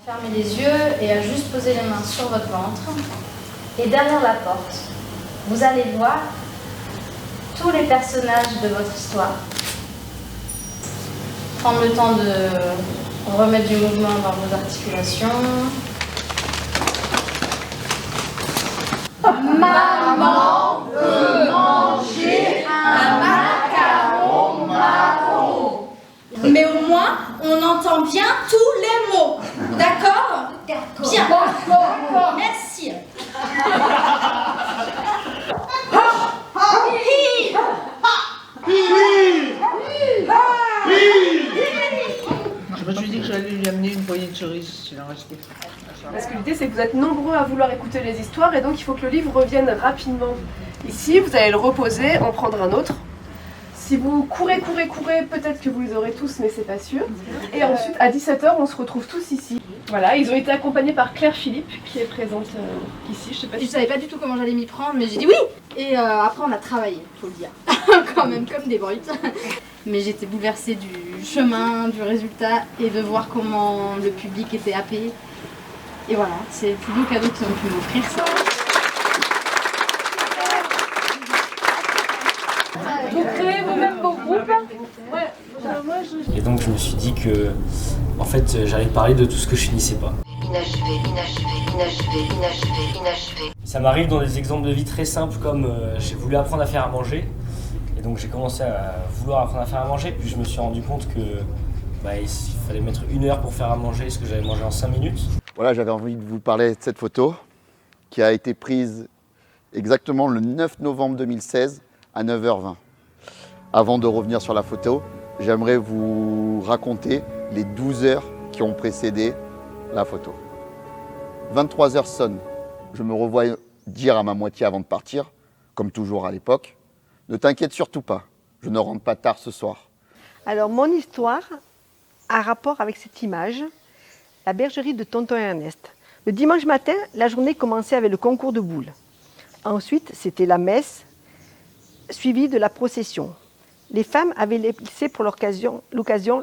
Fermez les yeux et à juste poser les mains sur votre ventre. Et derrière la porte, vous allez voir tous les personnages de votre histoire. Prendre le temps de remettre du mouvement dans vos articulations. Maman veut manger un macaron marron. Mais au moins, on entend bien tous les mots. D'accord? D'accord. Bien. D'accord. Merci. Je me suis dit que j'allais lui amener une poignée de cerises s'il en restait. Parce que l'idée, c'est que vous êtes nombreux à vouloir écouter les histoires et donc il faut que le livre revienne rapidement. Ici, vous allez le reposer, en prendre un autre. Si vous courez, peut-être que vous les aurez tous, mais c'est pas sûr. Et ensuite, à 17h, on se retrouve tous ici. Voilà, ils ont été accompagnés par Claire Philippe, qui est présente ici. Je sais pas si Je savais pas du tout comment j'allais m'y prendre, mais j'ai dit oui. Et après on a travaillé, faut le dire, quand même comme des brutes. Mais j'étais bouleversée du chemin, du résultat et de voir comment le public était happé. Et voilà, c'est le plus beau cadeau qu'ils ont pu m'offrir ça. vous créez vous-même vos groupes. Ouais. Et donc je me suis dit que, en fait, j'allais parler de tout ce que je finissais pas. Inachevé. Ça m'arrive dans des exemples de vie très simples comme j'ai voulu apprendre à faire à manger. Et donc j'ai commencé à vouloir apprendre à faire à manger, puis je me suis rendu compte que il fallait mettre 1 heure pour faire à manger ce que j'avais mangé en 5 minutes. Voilà, j'avais envie de vous parler de cette photo qui a été prise exactement le 9 novembre 2016 à 9h20. Avant de revenir sur la photo, j'aimerais vous raconter les 12 heures qui ont précédé la photo. 23h sonnent. Je me revois dire à ma moitié avant de partir, comme toujours à l'époque, « Ne t'inquiète surtout pas, je ne rentre pas tard ce soir. » Alors, mon histoire a rapport avec cette image, la bergerie de Tonton Ernest. Le dimanche matin, la journée commençait avec le concours de boules. Ensuite, c'était la messe, suivie de la procession. Les femmes avaient laissé pour l'occasion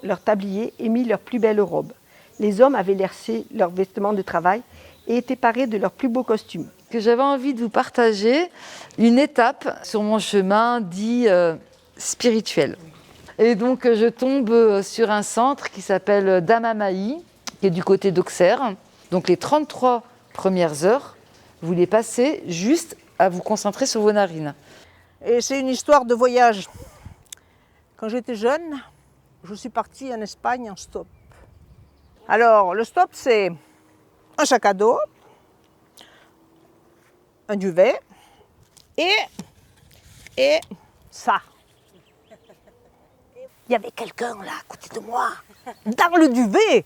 leur tablier et mis leurs plus belles robes. Les hommes avaient laissé leurs vêtements de travail et étaient parés de leurs plus beaux costumes. J'avais envie de vous partager une étape sur mon chemin dit spirituel. Et donc je tombe sur un centre qui s'appelle Damamaï, qui est du côté d'Auxerre. Donc les 33 premières heures, vous les passez juste à vous concentrer sur vos narines. Et c'est une histoire de voyage. Quand j'étais jeune, je suis partie en Espagne en stop. Alors le stop, c'est un sac à dos, un duvet et ça. Il y avait quelqu'un là à côté de moi, dans le duvet.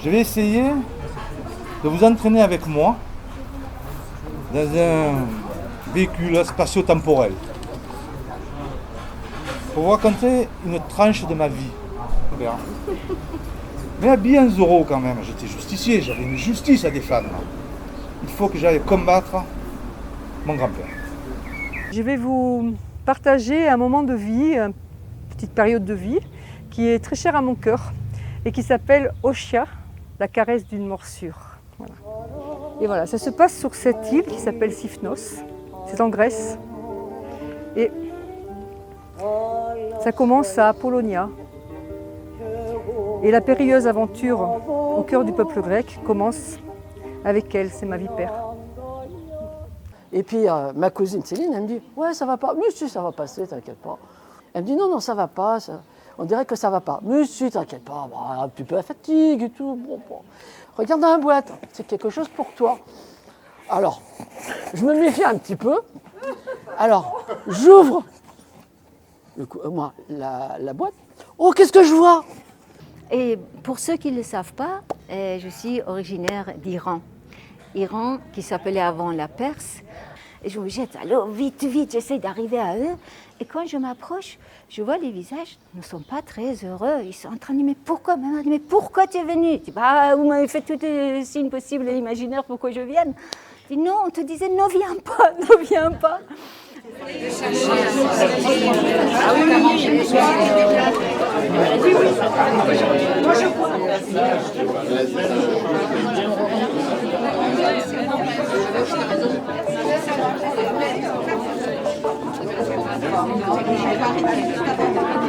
Je vais essayer de vous entraîner avec moi dans un véhicule spatio-temporel pour vous raconter une tranche de ma vie. Mais habillé en Zorro quand même, j'étais justicier, j'avais une justice à défendre. Il faut que j'aille combattre mon grand-père. Je vais vous partager un moment de vie, une petite période de vie, qui est très chère à mon cœur et qui s'appelle Oshia, la caresse d'une morsure. Voilà. Et voilà, ça se passe sur cette île qui s'appelle Sifnos, c'est en Grèce. Et ça commence à Apollonia. Et la périlleuse aventure au cœur du peuple grec commence avec elle, c'est ma vipère. Et puis ma cousine Céline, elle me dit « Ouais, ça va pas. » « Mais si, ça va passer, t'inquiète pas. » Elle me dit « Non, ça va pas. On dirait que ça va pas. » « Mais si, t'inquiète pas. Un petit peu la fatigue et tout. Bon. Regarde dans la boîte, c'est quelque chose pour toi. » Alors, je me méfie un petit peu. Alors, j'ouvre la boîte. Oh, qu'est-ce que je vois? Et pour ceux qui ne le savent pas, je suis originaire d'Iran. Iran qui s'appelait avant la Perse. Et je me jette à l'eau, vite, j'essaie d'arriver à eux. Et quand je m'approche, je vois les visages ne sont pas très heureux. Ils sont en train de dire « Mais pourquoi, maman? Mais pourquoi tu es venue ?» Je dis « Bah, vous m'avez fait tous les signes possibles et imaginaires pour que je vienne. » Je dis « Non, on te disait ne viens pas, ne viens pas. » Ah oui. Je vais arrêter juste avant.